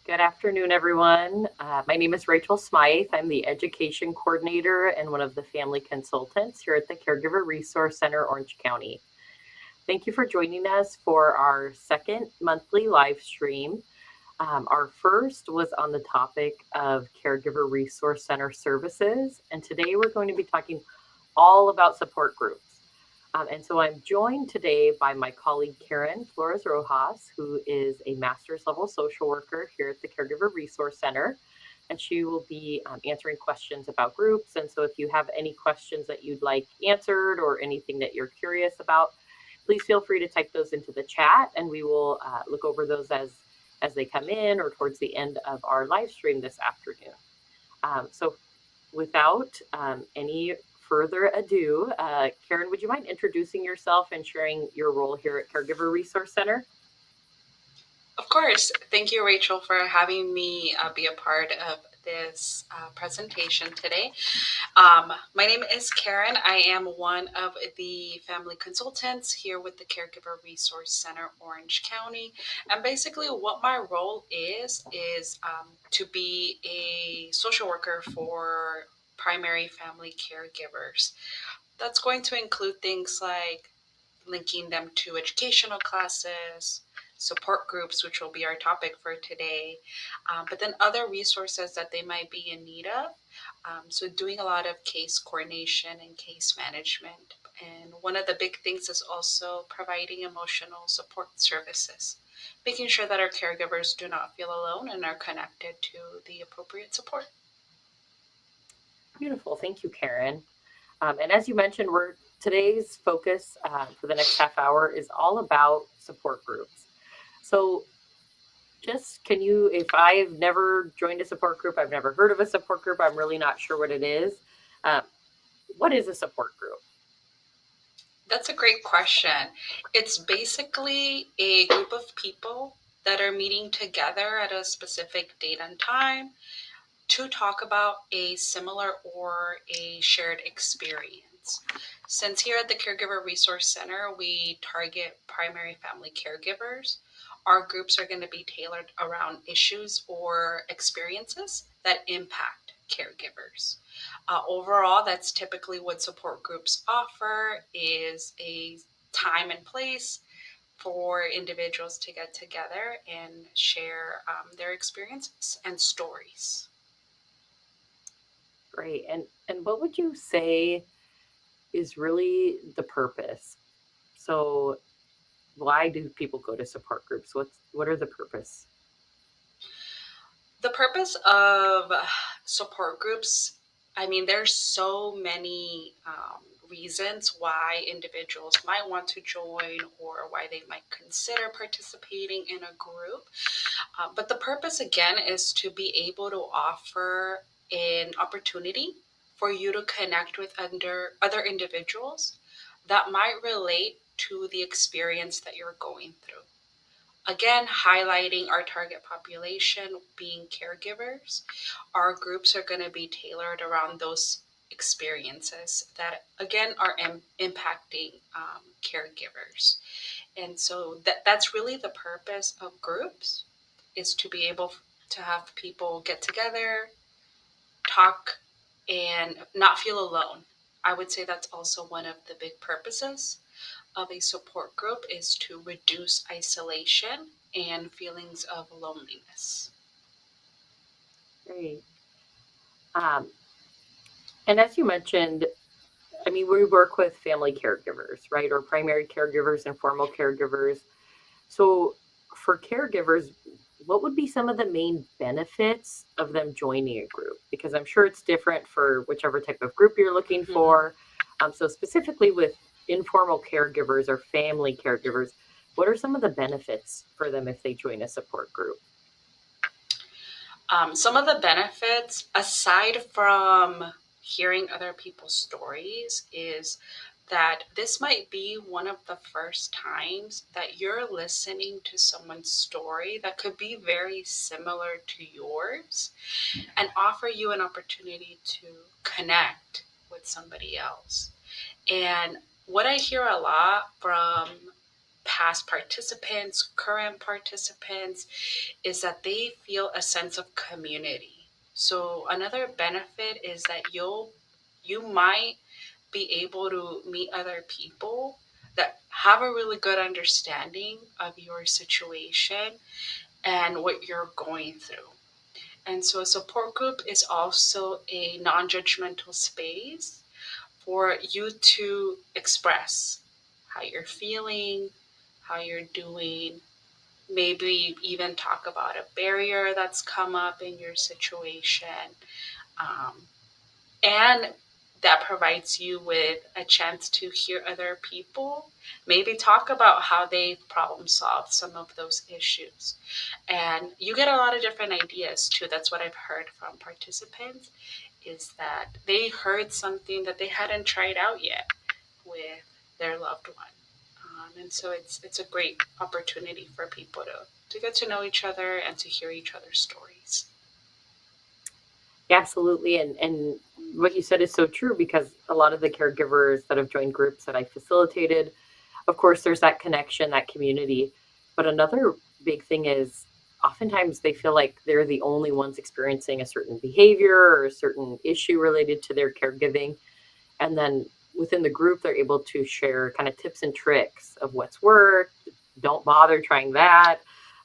Good afternoon, everyone. My name is Rachel Smythe. I'm the Education Coordinator and one of the Family Consultants here at the Caregiver Resource Center, Orange County. Thank you for joining us for our second monthly live stream. Our first was on the topic of Caregiver Resource Center services, and today we're going to be talking all about support groups. And so I'm joined today by my colleague Karen Flores Rojas, who is a master's level social worker here at the Caregiver Resource Center. And she will be answering questions about groups. And so if you have any questions that you'd like answered or anything that you're curious about, please feel free to type those into the chat, and we will look over those as they come in or towards the end of our live stream this afternoon. So without any further ado, Karen, would you mind introducing yourself and sharing your role here at Caregiver Resource Center? Of course. Thank you, Rachel, for having me be a part of this presentation today. My name is Karen. I am one of the family consultants here with the Caregiver Resource Center, Orange County. And basically what my role is to be a social worker for primary family caregivers. That's going to include things like linking them to educational classes, support groups, which will be our topic for today, but then other resources that they might be in need of. So doing a lot of case coordination and case management. And one of the big things is also providing emotional support services, making sure that our caregivers do not feel alone and are connected to the appropriate support. Beautiful. Thank you, Karen. And as you mentioned, today's focus for the next half hour is all about support groups. So just if I've never joined a support group, I've never heard of a support group, I'm really not sure what it is. What is a support group? That's a great question. It's basically a group of people that are meeting together at a specific date and time to talk about a similar or a shared experience. Since here at the Caregiver Resource Center, we target primary family caregivers, our groups are going to be tailored around issues or experiences that impact caregivers. Overall, that's typically what support groups offer is a time and place for individuals to get together and share their experiences and stories. Great. And what would you say is really the purpose? So why do people go to support groups? What are the purpose? The purpose of support groups, there's so many reasons why individuals might want to join or why they might consider participating in a group. But the purpose, again, is to be able to offer an opportunity for you to connect with other individuals that might relate to the experience that you're going through. Again, highlighting our target population being caregivers, our groups are going to be tailored around those experiences that, again, are impacting caregivers. And so that's really the purpose of groups, is to be able to have people get together, talk, and not feel alone. I would say that's also one of the big purposes of a support group, is to reduce isolation and feelings of loneliness. Great. And as you mentioned, we work with family caregivers, right? Or primary caregivers and formal caregivers. So for caregivers, what would be some of the main benefits of them joining a group? Because I'm sure it's different for whichever type of group you're looking for. So specifically with informal caregivers or family caregivers, what are some of the benefits for them if they join a support group? Some of the benefits, aside from hearing other people's stories, is that this might be one of the first times that you're listening to someone's story that could be very similar to yours and offer you an opportunity to connect with somebody else. And what I hear a lot from past participants, current participants, is that they feel a sense of community. So another benefit is that you might be able to meet other people that have a really good understanding of your situation and what you're going through. And so a support group is also a non-judgmental space for you to express how you're feeling, how you're doing, maybe even talk about a barrier that's come up in your situation. Um, and that provides you with a chance to hear other people, maybe talk about how they problem solved some of those issues. And you get a lot of different ideas too. That's what I've heard from participants, is that they heard something that they hadn't tried out yet with their loved one. And so it's a great opportunity for people to get to know each other and to hear each other's stories. Yeah, absolutely. And what you said is so true, because a lot of the caregivers that have joined groups that I facilitated, of course, there's that connection, that community. But another big thing is oftentimes they feel like they're the only ones experiencing a certain behavior or a certain issue related to their caregiving. And then within the group, they're able to share kind of tips and tricks of what's worked. Don't bother trying that.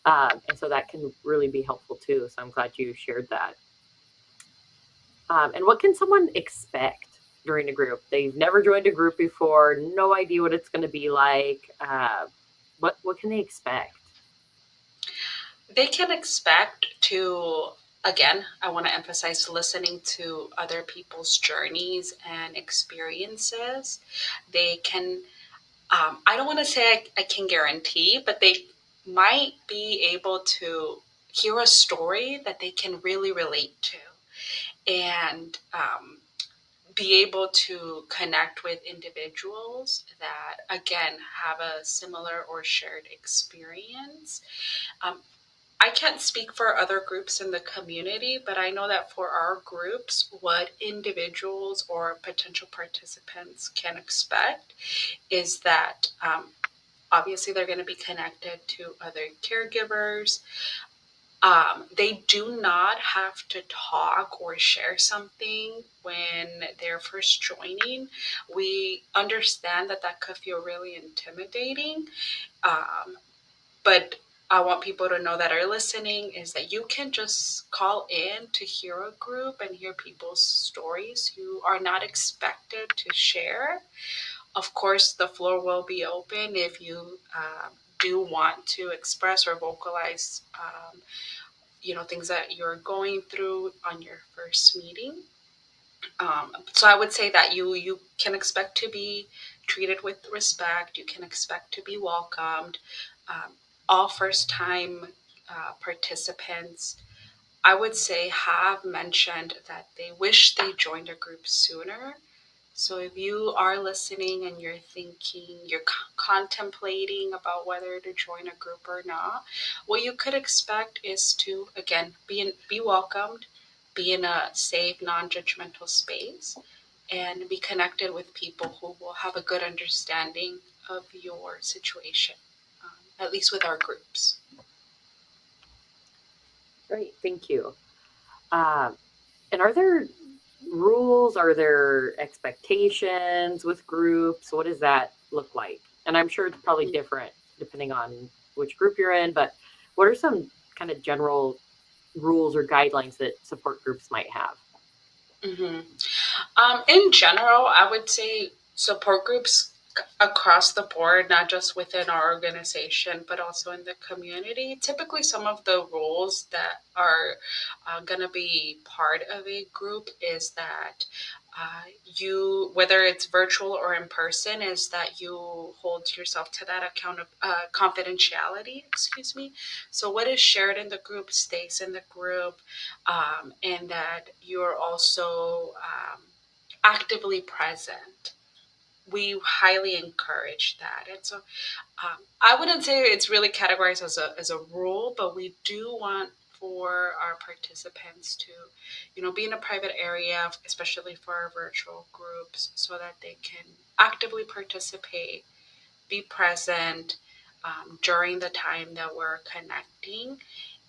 And so that can really be helpful too. So I'm glad you shared that. And what can someone expect during a group? They've never joined a group before, no idea what it's going to be like. What can they expect? They can expect to, again, I want to emphasize listening to other people's journeys and experiences. They can, I don't want to say I can guarantee, but they might be able to hear a story that they can really relate to, and be able to connect with individuals that, again, have a similar or shared experience. Um, I can't speak for other groups in the community, but I know that for our groups, what individuals or potential participants can expect is that obviously they're going to be connected to other caregivers. They do not have to talk or share something when they're first joining. We understand that that could feel really intimidating. Um, but I want people to know that are listening is that you can just call in to hear a group and hear people's stories. You are not expected to share. Of course, the floor will be open if you do want to express or vocalize, things that you're going through on your first meeting. So I would say that you can expect to be treated with respect. You can expect to be welcomed. Um, all first time participants, I would say, have mentioned that they wish they joined a group sooner. So if you are listening and you're thinking, you're contemplating about whether to join a group or not, what you could expect is to, again, be welcomed, be in a safe, non-judgmental space, and be connected with people who will have a good understanding of your situation, at least with our groups. Great, thank you. And are there rules? Are there expectations with groups? What does that look like? And I'm sure it's probably different depending on which group you're in, but what are some kind of general rules or guidelines that support groups might have? Mm-hmm. In general, I would say support groups across the board, not just within our organization, but also in the community. Typically, some of the rules that are going to be part of a group is that whether it's virtual or in person, is that you hold yourself to that account of confidentiality, excuse me. So what is shared in the group stays in the group, and that you're also actively present. We highly encourage that. And so I wouldn't say it's really categorized as a rule, but we do want for our participants to, be in a private area, especially for our virtual groups, so that they can actively participate, be present, during the time that we're connecting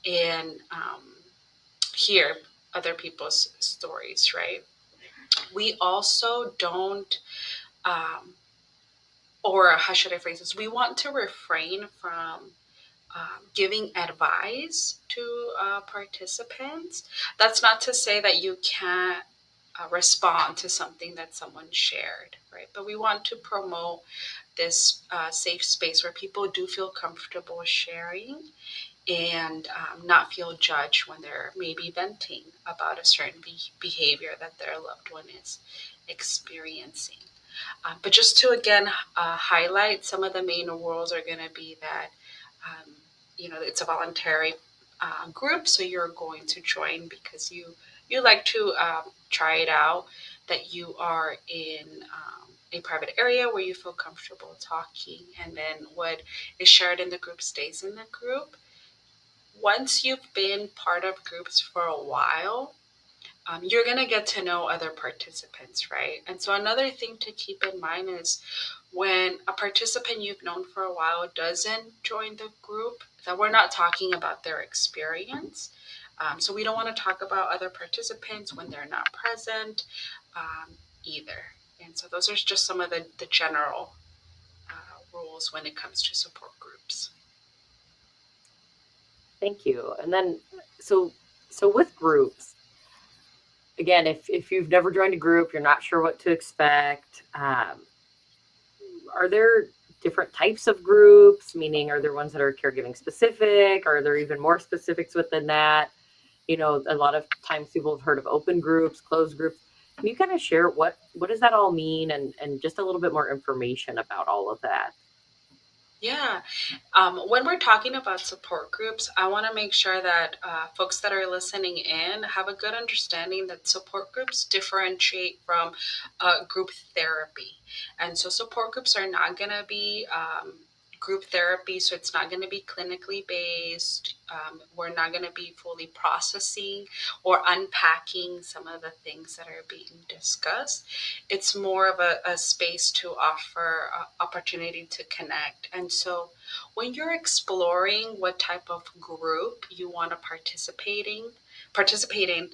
and hear other people's stories, right? We also don't, um, or how should I phrase this? We want to refrain from giving advice to participants. That's not to say that you can't respond to something that someone shared, right? But we want to promote this safe space where people do feel comfortable sharing and not feel judged when they're maybe venting about a certain behavior that their loved one is experiencing. But just to again highlight, some of the main rules are going to be that it's a voluntary group, so you're going to join because you like to try it out. That you are in a private area where you feel comfortable talking, and then what is shared in the group stays in the group. Once you've been part of groups for a while, you're going to get to know other participants, right? And so another thing to keep in mind is when a participant you've known for a while doesn't join the group, that we're not talking about their experience. So we don't want to talk about other participants when they're not present either. And so those are just some of the general rules when it comes to support groups. Thank you. And then, so with groups, again, if you've never joined a group, you're not sure what to expect. Are there different types of groups? Meaning, are there ones that are caregiving specific? Are there even more specifics within that? A lot of times people have heard of open groups, closed groups. Can you kind of share what does that all mean, and just a little bit more information about all of that? Yeah. When we're talking about support groups, I want to make sure that folks that are listening in have a good understanding that support groups differentiate from group therapy. And so support groups are not going to be group therapy, so it's not going to be clinically based. We're not going to be fully processing or unpacking some of the things that are being discussed. It's more of a space to offer opportunity to connect. And so when you're exploring what type of group you want to participate in,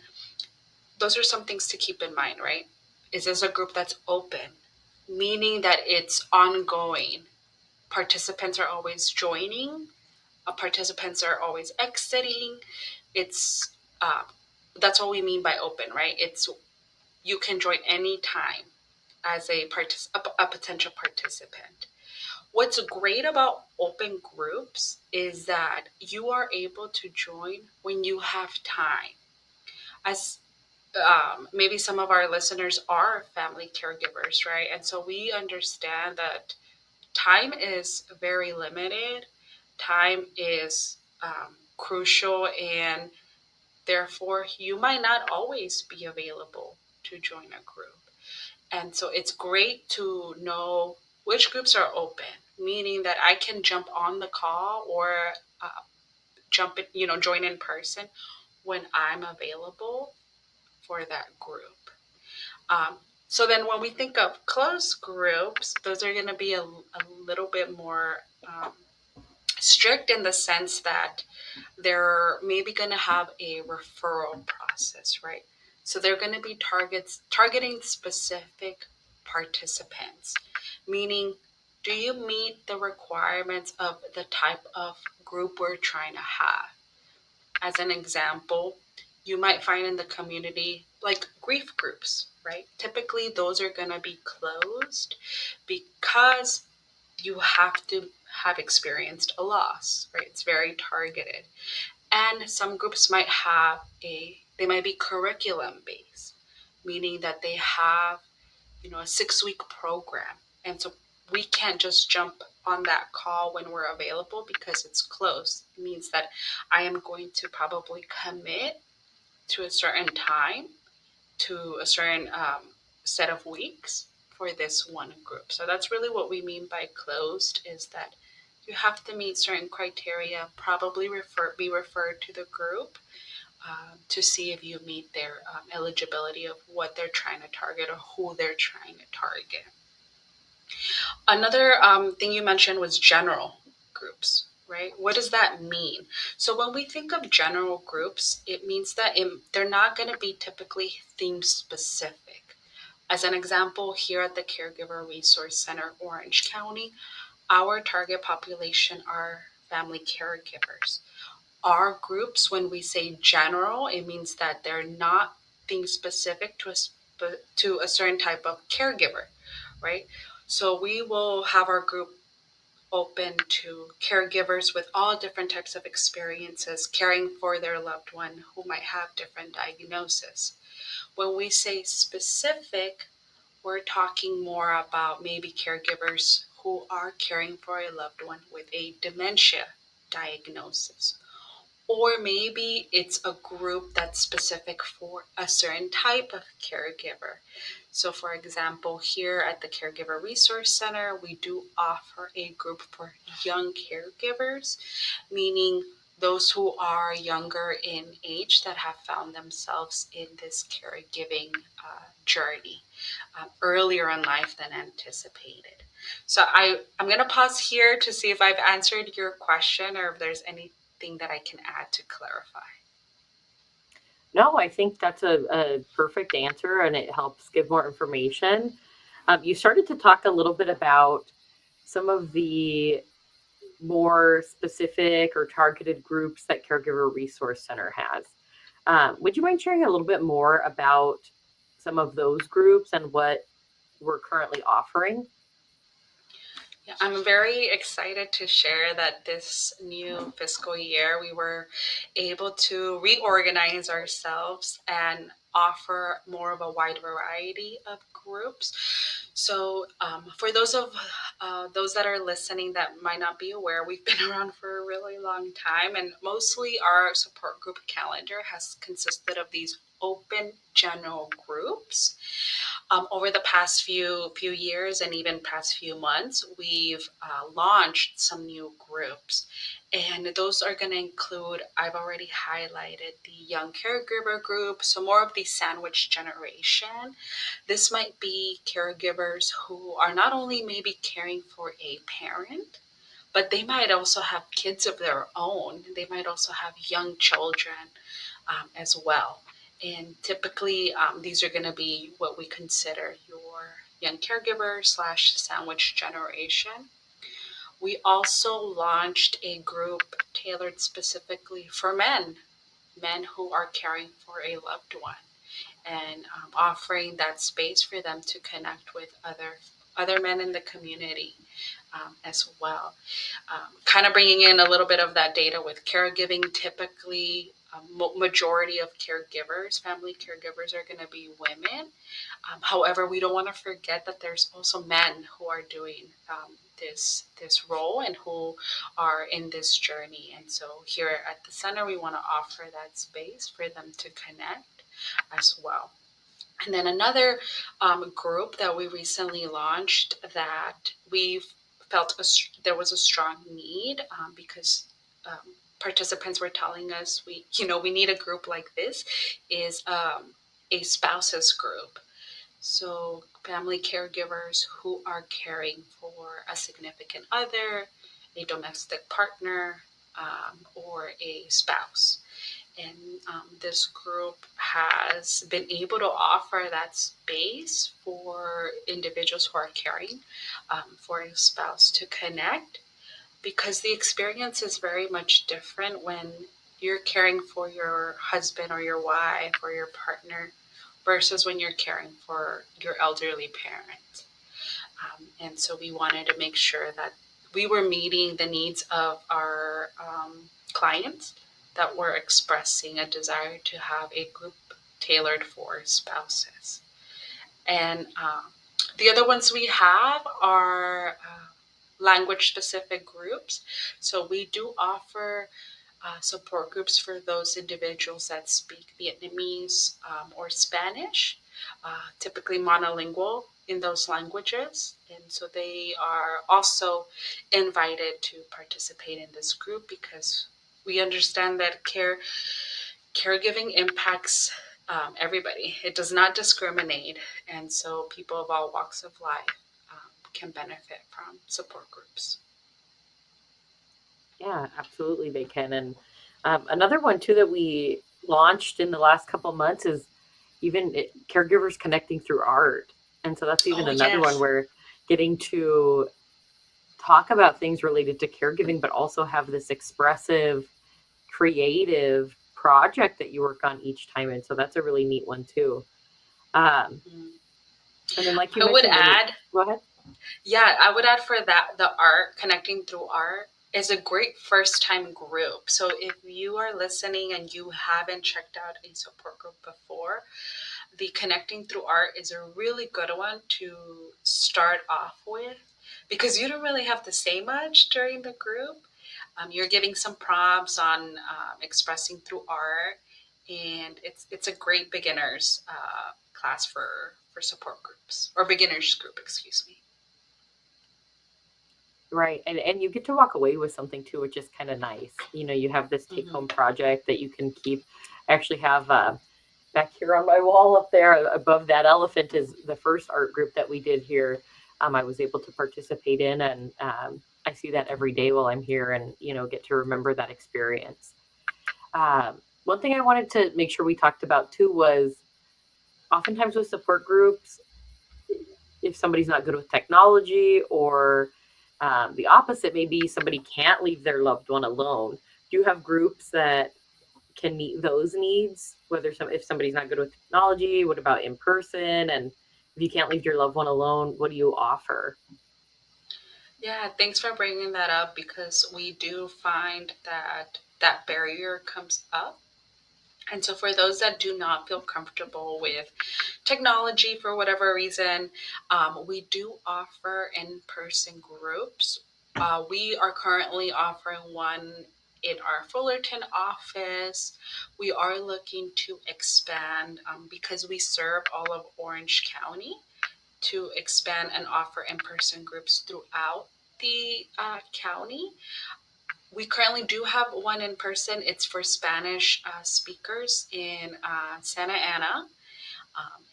those are some things to keep in mind, right? Is this a group that's open, meaning that it's ongoing? Participants are always joining, participants are always exiting. It's that's what we mean by open, right? It's you can join anytime as a potential participant. What's great about open groups is that you are able to join when you have time. As maybe some of our listeners are family caregivers, right? And so we understand that time is very limited. Time is crucial, and therefore, you might not always be available to join a group. And so it's great to know which groups are open, meaning that I can jump on the call or join in person when I'm available for that group. Um, so then when we think of closed groups, those are going to be a little bit more strict in the sense that they're maybe going to have a referral process, right? So they're going to be targeting specific participants, meaning, do you meet the requirements of the type of group we're trying to have? As an example, you might find in the community like grief groups, right? Typically, those are going to be closed because you have to have experienced a loss, right? It's very targeted. And some groups might have they might be curriculum based, meaning that they have, a 6-week program. And so we can't just jump on that call when we're available because it's closed. It means that I am going to probably commit to a certain time, to a certain set of weeks for this one group. So that's really what we mean by closed, is that you have to meet certain criteria, probably be referred to the group to see if you meet their eligibility of what they're trying to target or who they're trying to target. Another thing you mentioned was general groups, right? What does that mean? So when we think of general groups, it means that they're not going to be typically theme specific. As an example, here at the Caregiver Resource Center, Orange County, our target population are family caregivers. Our groups, when we say general, it means that they're not theme specific to a certain type of caregiver, right? So we will have our group open to caregivers with all different types of experiences caring for their loved one who might have different diagnoses. When we say specific, we're talking more about maybe caregivers who are caring for a loved one with a dementia diagnosis. Or maybe it's a group that's specific for a certain type of caregiver. So, for example, here at the Caregiver Resource Center, we do offer a group for young caregivers, meaning those who are younger in age that have found themselves in this caregiving journey earlier in life than anticipated. So I'm going to pause here to see if I've answered your question or if there's anything that I can add to clarify. No, I think that's a perfect answer, and it helps give more information. You started to talk a little bit about some of the more specific or targeted groups that Caregiver Resource Center has. Would you mind sharing a little bit more about some of those groups and what we're currently offering? Yeah, I'm very excited to share that this new fiscal year we were able to reorganize ourselves and offer more of a wide variety of groups. So, for those that are listening that might not be aware, we've been around for a really long time, and mostly our support group calendar has consisted of these open general groups. Over the past few years and even past few months, we've launched some new groups, and those are going to include. I've already highlighted the young caregiver group, so more of the sandwich generation. This might be caregivers who are not only maybe caring for a parent, but they might also have kids of their own. They might also have young children as well. And typically, these are going to be what we consider your young caregiver slash sandwich generation. We also launched a group tailored specifically for men who are caring for a loved one, and offering that space for them to connect with other men in the community as well. Kind of bringing in a little bit of that data with caregiving. Typically, majority of caregivers, family caregivers, are going to be women. However, we don't want to forget that there's also men who are doing this role and who are in this journey. And so here at the center, we want to offer that space for them to connect as well. And then another group that we recently launched that we've felt there was a strong need because participants were telling us we need a group like this is a spouses group. So family caregivers who are caring for a significant other, a domestic partner, or a spouse. And this group has been able to offer that space for individuals who are caring for a spouse to connect, because the experience is very much different when you're caring for your husband or your wife or your partner versus when you're caring for your elderly parent. And so we wanted to make sure that we were meeting the needs of our clients that were expressing a desire to have a group tailored for spouses. And the other ones we have are language specific groups. So we do offer support groups for those individuals that speak Vietnamese or Spanish, typically monolingual in those languages. And so they are also invited to participate in this group because we understand that caregiving impacts everybody. It does not discriminate. And so people of all walks of life can benefit from support groups. Yeah, absolutely they can. And another one too that we launched in the last couple months is caregivers connecting through art. And so that's even Oh, another one yes. where getting to talk about things related to caregiving, but also have this expressive, creative project that you work on each time. And so that's a really neat one too. Um, Mm. and then, like you I would mentioned, add, go ahead. yeah, I would add for that, the art, connecting through art is a great first time group. So if you are listening and you haven't checked out a support group before, the connecting through art is a really good one to start off with because you don't really have to say much during the group. You're giving some prompts on expressing through art, and it's a great beginners class for support groups or beginners group, excuse me. Right. And you get to walk away with something too, which is kind of nice. You have this take home Hmm. project that you can keep. I actually have back here on my wall up there above that elephant is the first art group that we did here. I was able to participate in, and I see that every day while I'm here, and get to remember that experience. One thing I wanted to make sure we talked about too was oftentimes with support groups, if somebody's not good with technology, or the opposite, maybe somebody can't leave their loved one alone. Do you have groups that can meet those needs? If somebody's not good with technology, what about in person? And if you can't leave your loved one alone, what do you offer? Yeah, thanks for bringing that up because we do find that that barrier comes up. And so, for those that do not feel comfortable with technology for whatever reason, we do offer in person groups. We are currently offering one in our Fullerton office. We are looking to expand because we serve all of Orange County to expand and offer in person groups throughout the county. We currently do have one in person. It's for Spanish speakers in Santa Ana.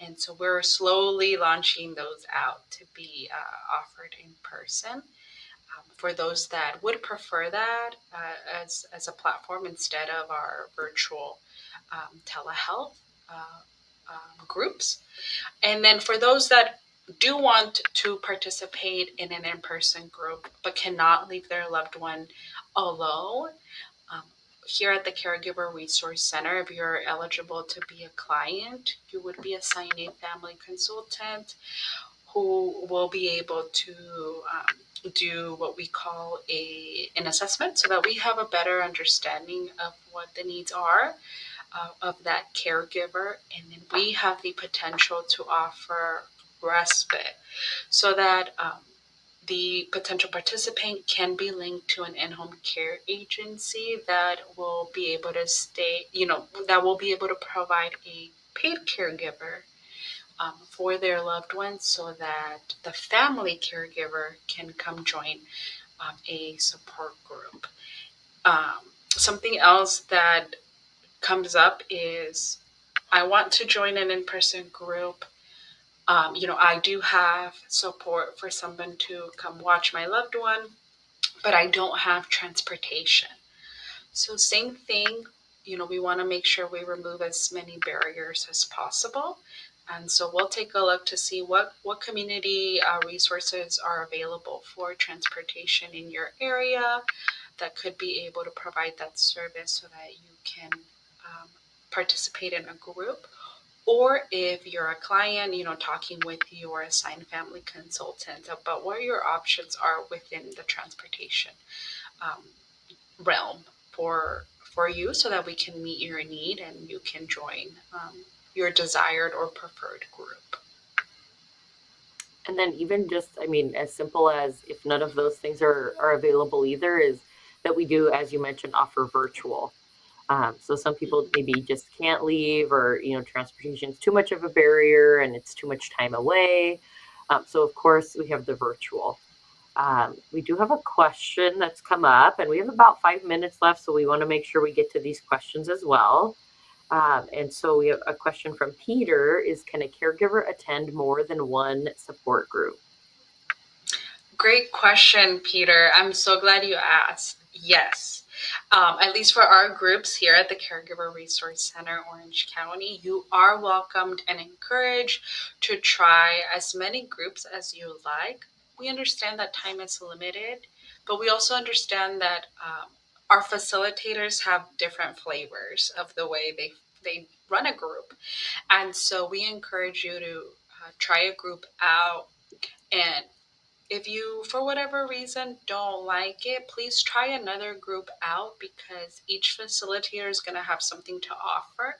And so we're slowly launching those out to be offered in person for those that would prefer that as a platform instead of our virtual telehealth groups. And then for those that do want to participate in an in person group but cannot leave their loved one alone, um, here at the Caregiver Resource Center, if you're eligible to be a client, you would be assigned a family consultant who will be able to do what we call an assessment so that we have a better understanding of what the needs are of that caregiver. And then we have the potential to offer respite so that the potential participant can be linked to an in-home care agency that will be able to that will be able to provide a paid caregiver for their loved ones so that the family caregiver can come join a support group. Something else that comes up is I want to join an in-person group. I do have support for someone to come watch my loved one, but I don't have transportation. So same thing, we want to make sure we remove as many barriers as possible. And so we'll take a look to see what community resources are available for transportation in your area that could be able to provide that service so that you can um, participate in a group. Or if you're a client, talking with your assigned family consultant about what your options are within the transportation um, realm for you so that we can meet your need and you can join your desired or preferred group. And then even just, I mean, as simple as if none of those things are available either, is that we do, as you mentioned, offer virtual. So some people Mhm. maybe just can't leave, or transportation is too much of a barrier and it's too much time away. So of course we have the virtual. We do have a question that's come up, and we have about 5 minutes left, so we want to make sure we get to these questions as well. And so we have a question from Peter: is can a caregiver attend more than one support group? Great question, Peter. I'm so glad you asked. Yes. At least for our groups here at the Caregiver Resource Center, Orange County, you are welcomed and encouraged to try as many groups as you like. We understand that time is limited, but we also understand that our facilitators have different flavors of the way they run a group. And so we encourage you to try a group out. And if you, for whatever reason, don't like it, please try another group out because each facilitator is going to have something to offer.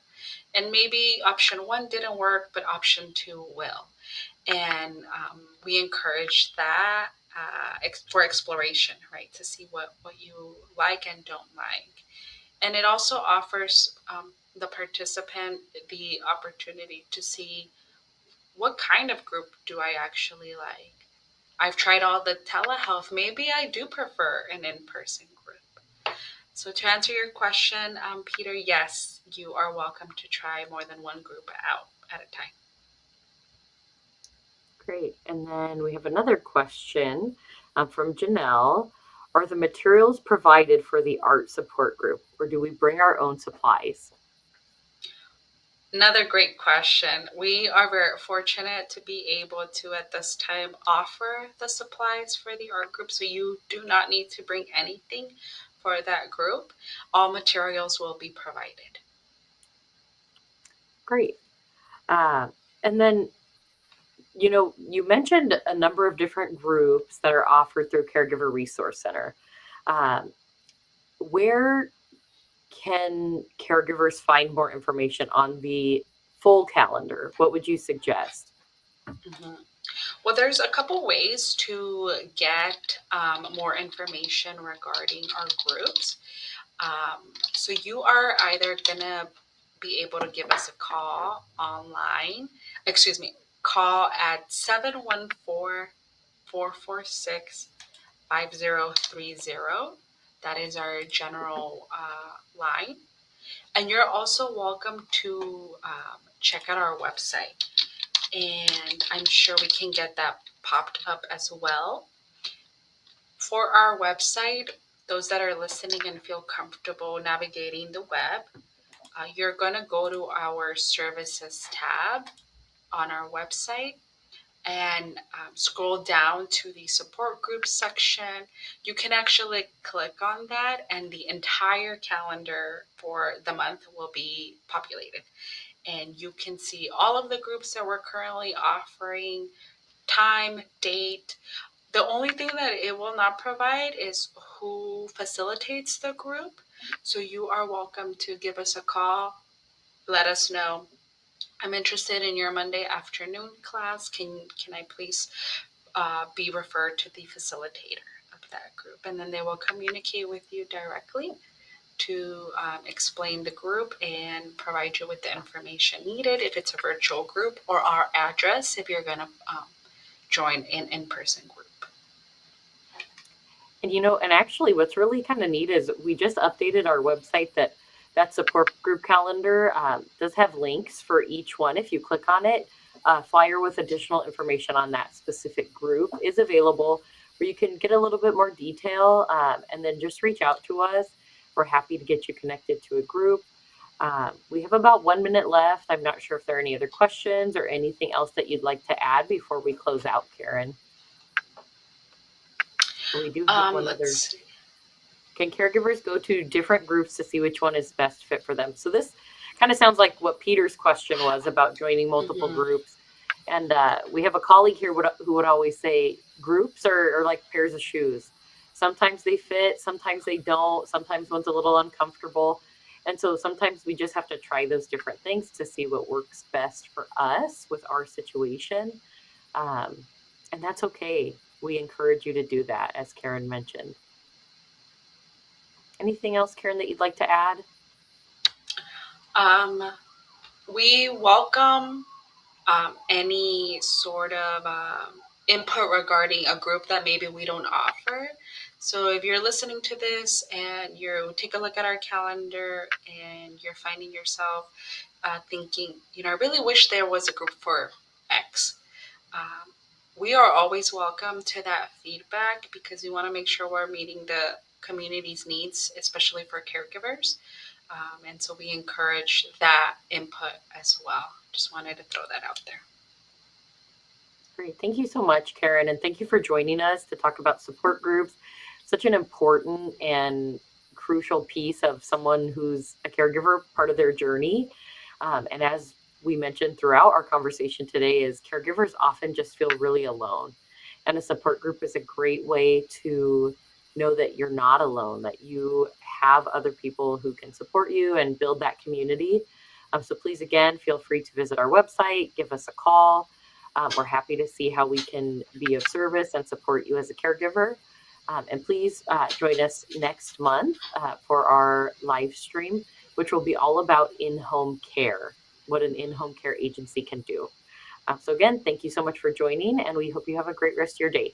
And maybe option one didn't work, but option two will. And we encourage that for exploration, right? To see what you like and don't like. And it also offers the participant the opportunity to see what kind of group do I actually like. I've tried all the telehealth. Maybe I do prefer an in person group. So, to answer your question, Peter, yes, you are welcome to try more than one group out at a time. Great. And then we have another question from Janelle. Are the materials provided for the art support group, or do we bring our own supplies? Another great question. We are very fortunate to be able to, at this time, offer the supplies for the art group. So you do not need to bring anything for that group. All materials will be provided. Great. And then, you mentioned a number of different groups that are offered through Caregiver Resource Center. Um, where can caregivers find more information on the full calendar? What would you suggest? Mm-hmm. Well, there's a couple ways to get more information regarding our groups. So you are either going to be able to give us a call online, excuse me, call at 714-446-5030. That is our general line. And you're also welcome to check out our website. And I'm sure we can get that popped up as well. For our website, those that are listening and feel comfortable navigating the web, you're going to go to our services tab on our website and scroll down to the support group section. You can actually click on that, and the entire calendar for the month will be populated. And you can see all of the groups that we're currently offering, time, date. The only thing that it will not provide is who facilitates the group. So you are welcome to give us a call, let us know, I'm interested in your Monday afternoon class. Can I please be referred to the facilitator of that group? And then they will communicate with you directly to explain the group and provide you with the information needed if it's a virtual group, or our address if you're going to join an in-person group. And actually what's really kind of neat is we just updated our website that support group calendar does have links for each one. If you click on it, a flyer with additional information on that specific group is available where you can get a little bit more detail and then just reach out to us. We're happy to get you connected to a group. We have about 1 minute left. I'm not sure if there are any other questions or anything else that you'd like to add before we close out, Karen. We do have one other. Can caregivers go to different groups to see which one is best fit for them? So this kind of sounds like what Peter's question was about joining multiple groups. And we have a colleague here who would always say groups are like pairs of shoes. Sometimes they fit, sometimes they don't. Sometimes one's a little uncomfortable. And so sometimes we just have to try those different things to see what works best for us with our situation. And that's okay. We encourage you to do that, as Karen mentioned. Anything else, Karen, that you'd like to add? We welcome any sort of input regarding a group that maybe we don't offer. So if you're listening to this and you take a look at our calendar and you're finding yourself thinking, I really wish there was a group for X. We are always welcome to that feedback because we want to make sure we're meeting the community's needs, especially for caregivers. And so we encourage that input as well. Just wanted to throw that out there. Great. Thank you so much, Karen. And thank you for joining us to talk about support groups. Such an important and crucial piece of someone who's a caregiver, part of their journey. And as we mentioned throughout our conversation today, is caregivers often just feel really alone. And a support group is a great way to know that you're not alone, that you have other people who can support you and build that community. So please, again, feel free to visit our website, give us a call. We're happy to see how we can be of service and support you as a caregiver. And please join us next month for our live stream, which will be all about in-home care, what an in-home care agency can do. So again, thank you so much for joining, and we hope you have a great rest of your day.